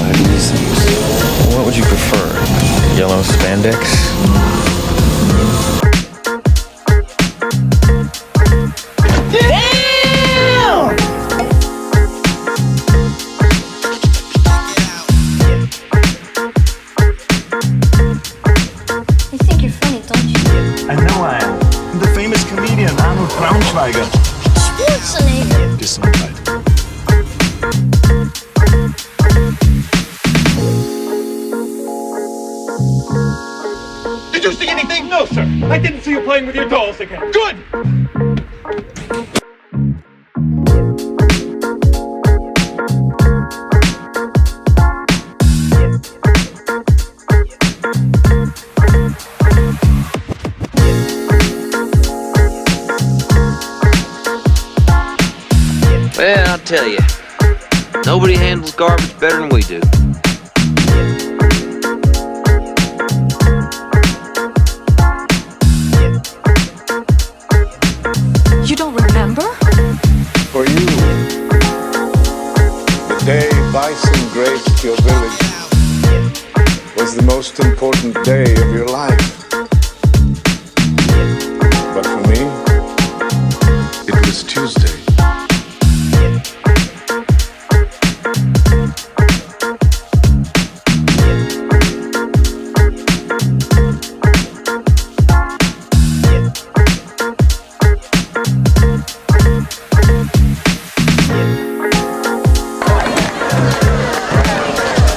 ahead and use them. What would you prefer? Yellow spandex? Did you see anything? No, sir. I didn't see you playing with your dolls again. Good! Well, I'll tell you, nobody handles garbage better than we do. You don't remember? For you, the day bison graced your village was the most important day of your life. But for me, it was Tuesday.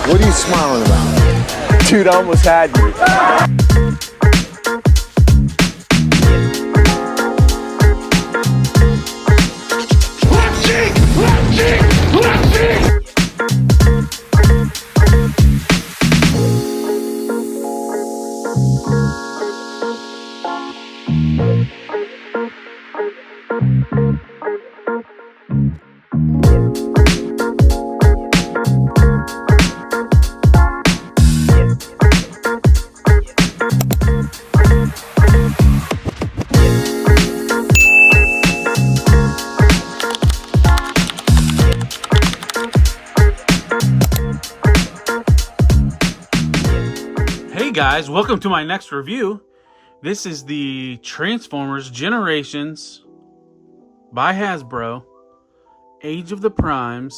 What are you smiling about? Dude, I almost had you. Hey guys, welcome to my next review. This is the Transformers Generations by Hasbro Age of the Primes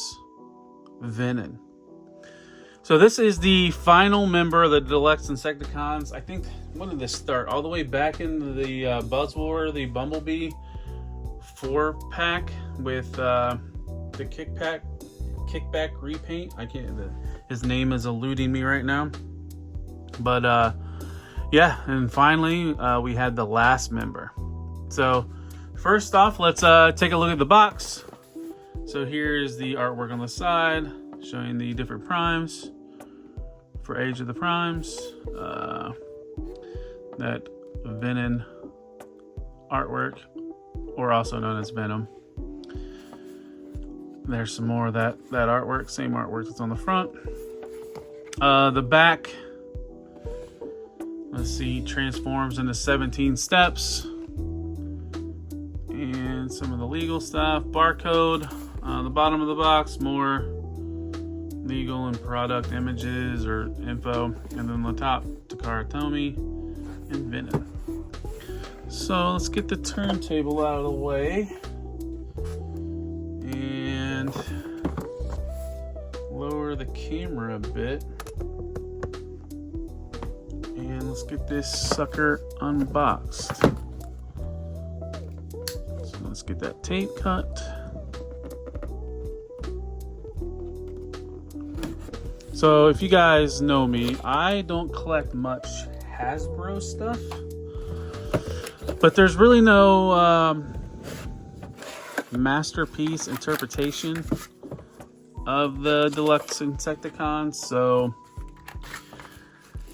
Venin. So this is the final member of the Deluxe Insecticons. I think, when did this start? All the way back in the Buzzwar, the Bumblebee 4-pack with the kickback repaint. I can't, his name is eluding me right now. But yeah, and finally we had the last member. So first off, let's take a look at the box. So here's the artwork on the side showing the different primes for Age of the Primes. That Venin artwork, or also known as Venom. There's some more of that artwork, same artwork that's on the front. The back, let's see, transforms into 17 steps. And some of the legal stuff. Barcode. The bottom of the box, more legal and product images or info. And then on the top, Takara Tomy and Venin. So let's get the turntable out of the way. And lower the camera a bit. And let's get this sucker unboxed. So let's get that tape cut. So if you guys know me, I don't collect much Hasbro stuff, but there's really no masterpiece interpretation of the Deluxe Insecticons. So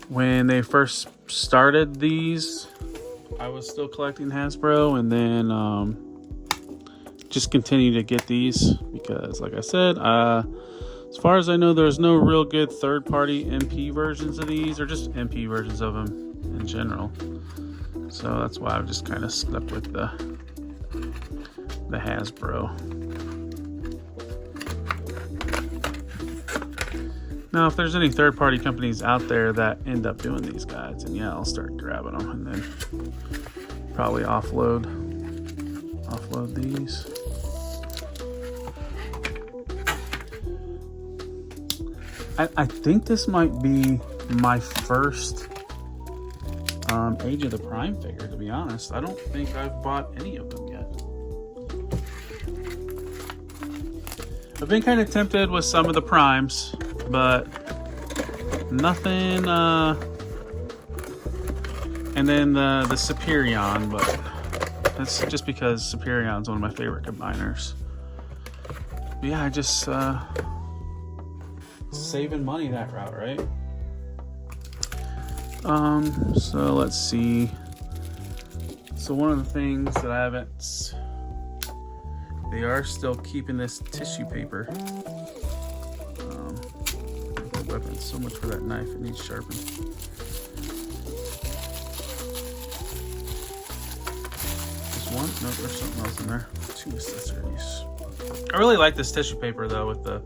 when they first started these, I was still collecting Hasbro, and then just continue to get these because, like I said, as far as I know, there's no real good third-party MP versions of these, or just MP versions of them in general. So that's why I've just kind of stuck with the Hasbro. Now, if there's any third-party companies out there that end up doing these guides, and yeah, I'll start grabbing them and then probably offload these. I think this might be my first Age of the Prime figure, to be honest. I don't think I've bought any of them yet. I've been kind of tempted with some of the Primes, but nothing. And then the Superion, but that's just because Superion's one of my favorite combiners. But yeah, I just saving money that route, right? So let's see. So one of the things that I haven't, they are still keeping this tissue paper. The weapon, so much for that knife, it needs sharpened. Just one? No, there's something else in there. 2 accessories. I really like this tissue paper though, with the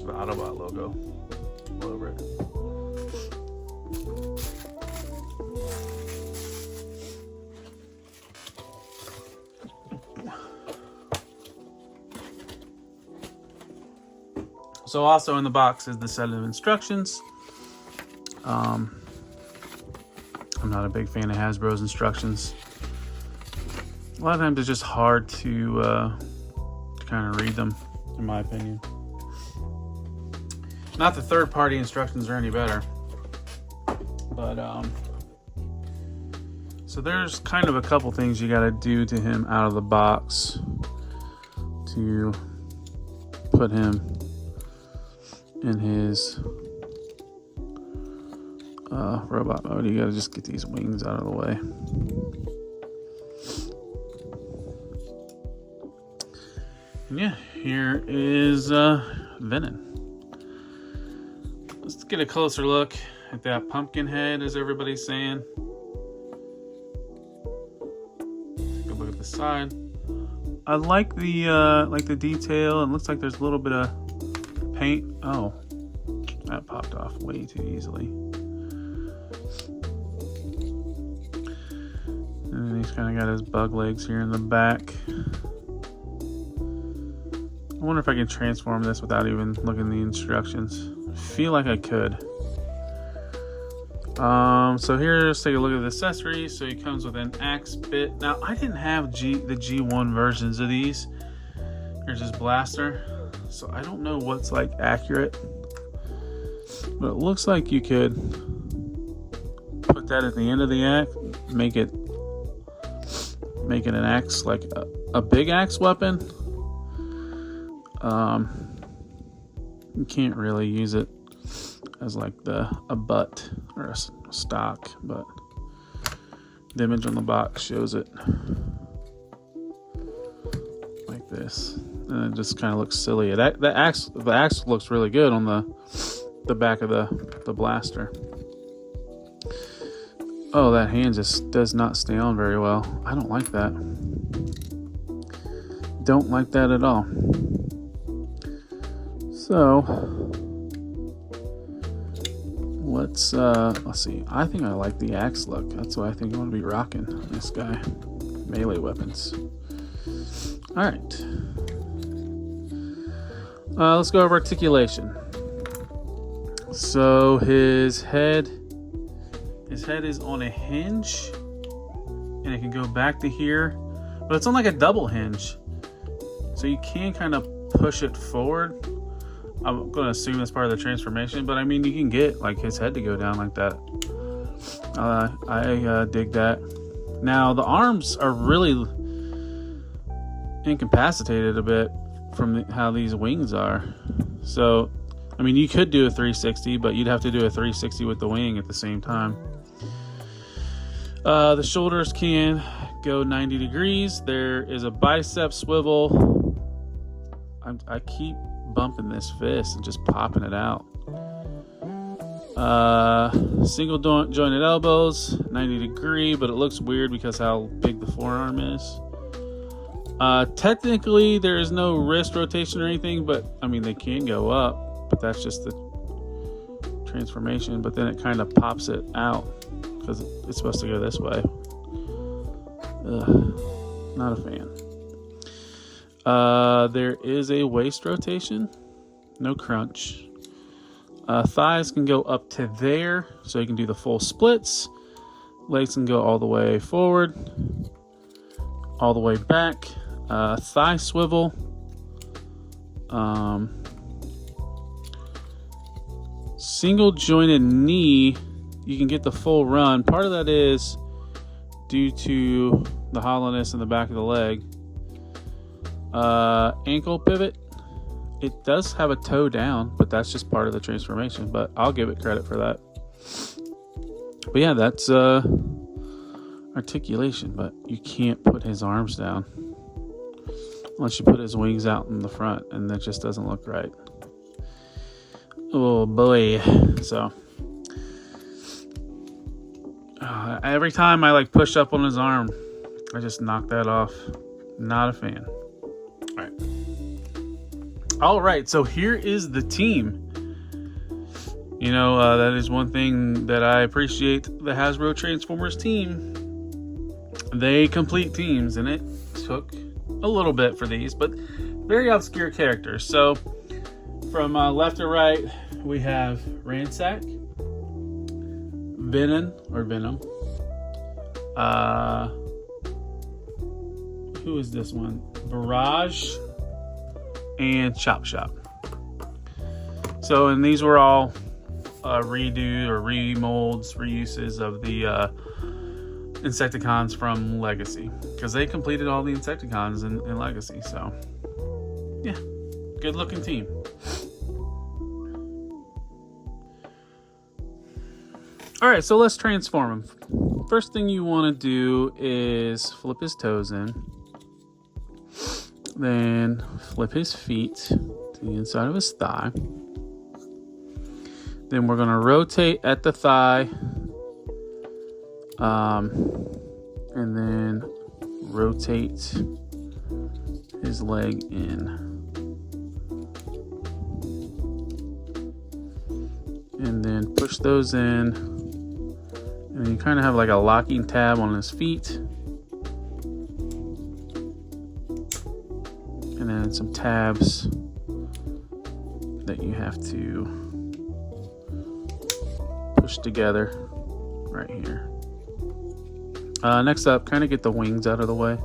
Autobot logo all over it. So also in the box is the set of instructions. I'm not a big fan of Hasbro's instructions. A lot of times it's just hard to kind of read them, in my opinion. Not the third-party instructions are any better, but so there's kind of a couple things you got to do to him out of the box to put him in his robot mode. You got to just get these wings out of the way. And yeah, here is Venin. Let's get a closer look at that pumpkin head, as everybody's saying. Take a look at the side. I like the detail. It looks like there's a little bit of paint. Oh, that popped off way too easily. And then he's kind of got his bug legs here in the back. I wonder if I can transform this without even looking at the instructions. I feel like I could. So here, let's take a look at the accessories. So he comes with an axe bit. Now, I didn't have the G1 versions of these. Here's his blaster. So I don't know what's like accurate, but it looks like you could put that at the end of the axe, make it an axe, like a big axe weapon. You can't really use it as like a butt or a stock, but the image on the box shows it like this, and it just kind of looks silly. The axe looks really good on the back of the blaster. Oh, that hand just does not stay on very well. I don't like that. Don't like that at all. So let's see. I think I like the axe look. That's what I think I'm gonna be rocking on this guy. Melee weapons. All right. Let's go over articulation. So his head is on a hinge, and it can go back to here, but it's on like a double hinge, so you can kind of push it forward. I'm going to assume that's part of the transformation, but I mean, you can get like his head to go down like that. I dig that. Now the arms are really incapacitated a bit from how these wings are. So, I mean, you could do a 360, but you'd have to do a 360 with the wing at the same time. The shoulders can go 90 degrees. There is a bicep swivel. I keep bumping this fist and just popping it out. Single jointed elbows, 90 degree, but it looks weird because how big the forearm is. Technically there is no wrist rotation or anything, but I mean they can go up, but that's just the transformation, but then it kind of pops it out because it's supposed to go this way. Not a fan. There is a waist rotation, no crunch. Thighs can go up to there, so you can do the full splits. Legs can go all the way forward, all the way back. Thigh swivel. Single jointed knee, you can get the full run. Part of that is due to the hollowness in the back of the leg. Ankle pivot, it does have a toe down, but that's just part of the transformation, but I'll give it credit for that. But yeah, that's articulation, but you can't put his arms down unless you put his wings out in the front, and that just doesn't look right. Oh boy. So every time I like push up on his arm, I just knock that off. Not a fan. All right, so here is the team. You know, that is one thing that I appreciate the Hasbro Transformers team. They complete teams, and it took a little bit for these, but very obscure characters. So from left to right, we have Ransack, Venom, who is this one? Barrage, and Chop Shop. So, and these were all redo or remolds, reuses of the Insecticons from Legacy, because they completed all the Insecticons in Legacy. So, yeah, good looking team. All right, so let's transform him. First thing you want to do is flip his toes in. Then flip his feet to the inside of his thigh. Then we're going to rotate at the thigh. And then rotate his leg in. And then push those in. And then you kind of have like a locking tab on his feet. And then some tabs that you have to push together right here. Next up, kind of get the wings out of the way.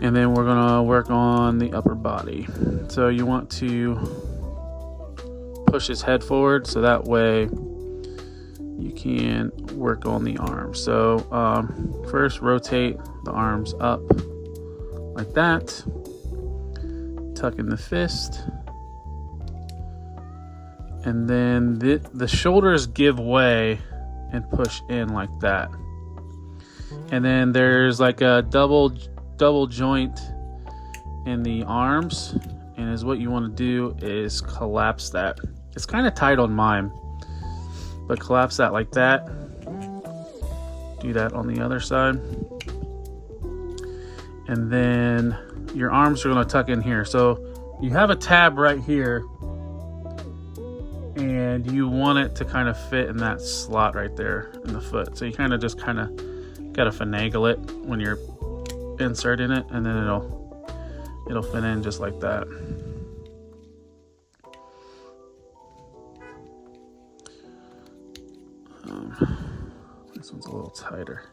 And then we're gonna work on the upper body. So you want to push his head forward so that way you can work on the arms. So first rotate the arms up like that. Tuck in the fist. And then the shoulders give way and push in like that. And then there's like a double joint in the arms, and is what you want to do is collapse that. It's kind of tight on mine, but collapse that like that. Do that on the other side. And then your arms are going to tuck in here. So you have a tab right here, and you want it to kind of fit in that slot right there in the foot. So you kind of got to finagle it when you're inserting it, and then it'll fit in just like that. This one's a little tighter.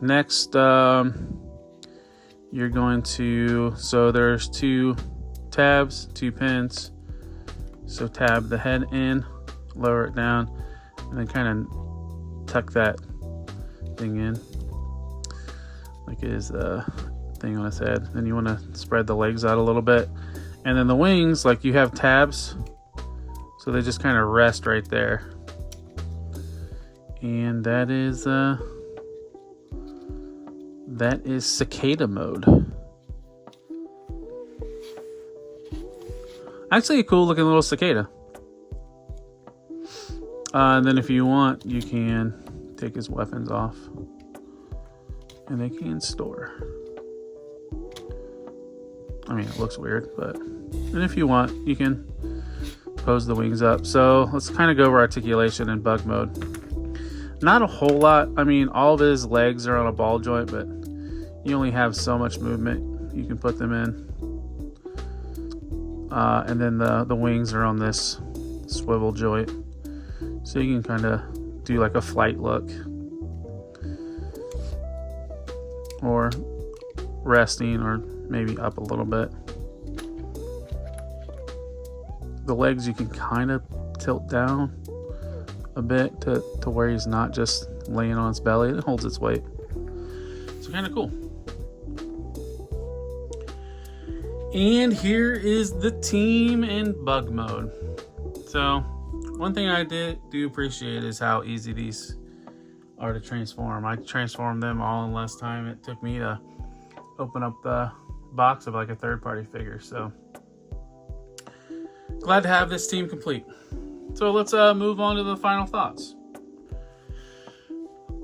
Next, you're going to, so there's two tabs, two pins. So tab the head in, lower it down, and then kind of tuck that thing in like it is the thing on his head. Then you want to spread the legs out a little bit, and then the wings, like you have tabs, so they just kind of rest right there. And that is cicada mode. Actually a cool looking little cicada. And then if you want, you can take his weapons off, and they can store. I mean, it looks weird, but, and if you want, you can pose the wings up. So let's kind of go over articulation in bug mode. Not a whole lot. I mean, all of his legs are on a ball joint, but you only have so much movement you can put them in. And then the wings are on this swivel joint, so you can kind of do like a flight look, or resting, or maybe up a little bit. The legs you can kind of tilt down a bit to where he's not just laying on its belly. It holds its weight. So kind of cool. And here is the team in bug mode. So one thing I do appreciate is how easy these are to transform. I transformed them all in less time it took me to open up the box of like a third-party figure. So glad to have this team complete. So let's move on to the final thoughts.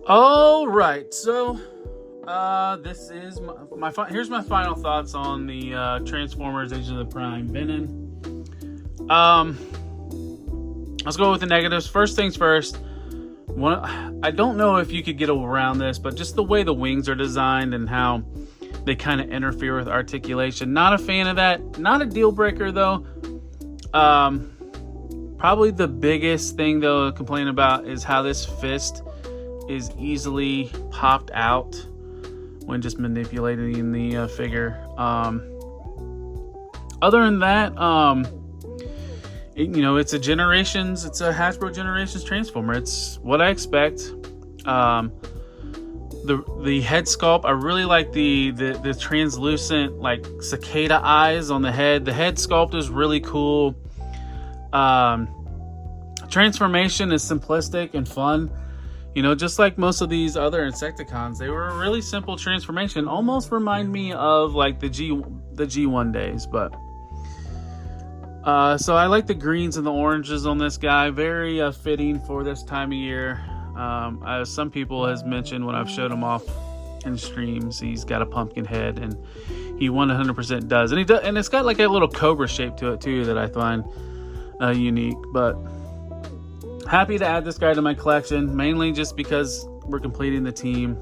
All right, so this is here's my final thoughts on the Transformers Age of the Prime Venin. Let's go with the negatives. First things first. I don't know if you could get around this, but just the way the wings are designed and how they kind of interfere with articulation. Not a fan of that. Not a deal breaker though. Probably the biggest thing though to complain about is how this fist is easily popped out when just manipulating the figure. Other than that, it's a Hasbro Generations Transformer. It's what I expect. The head sculpt, I really like the translucent like cicada eyes on the head. The head sculpt is really cool. Transformation is simplistic and fun. Just like most of these other Insecticons, they were a really simple transformation. Almost remind me of like the G1 days, but so I like the greens and the oranges on this guy. Very fitting for this time of year. As some people has mentioned when I've showed him off in streams, he's got a pumpkin head, and he 100% does. And and it's got like a little cobra shape to it too that I find unique. But happy to add this guy to my collection, mainly just because we're completing the team.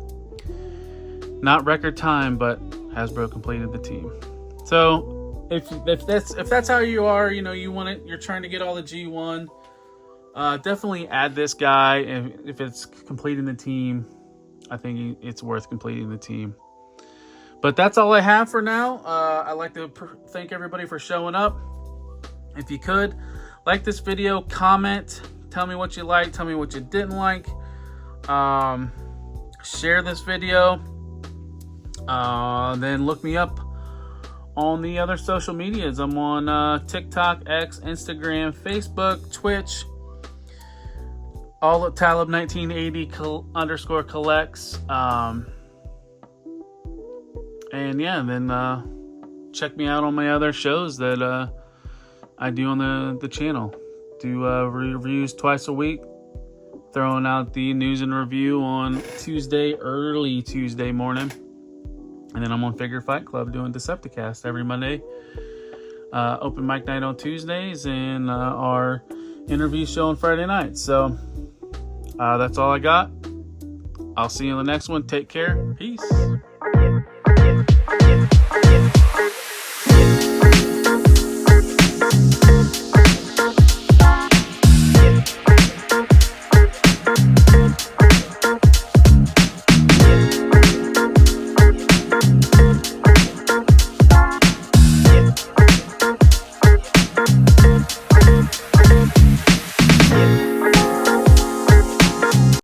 Not record time, but Hasbro completed the team. So if that's how you are, you want it, you're trying to get all the G1, definitely add this guy. If it's completing the team, I think it's worth completing the team. But that's all I have for now. I'd like to thank everybody for showing up. If you could, like this video, comment, tell me what you liked, tell me what you didn't like. Share this video. Then look me up on the other social medias. I'm on TikTok, X, Instagram, Facebook, Twitch. All at Talib1980 _collects. And yeah, then check me out on my other shows that I do on the channel. Do reviews twice a week. Throwing out the news and review on early Tuesday morning. And then I'm on Figure Fight Club doing Decepticast every Monday. Open mic night on Tuesdays, and our interview show on Friday night. So that's all I got. I'll see you in the next one. Take care. Peace.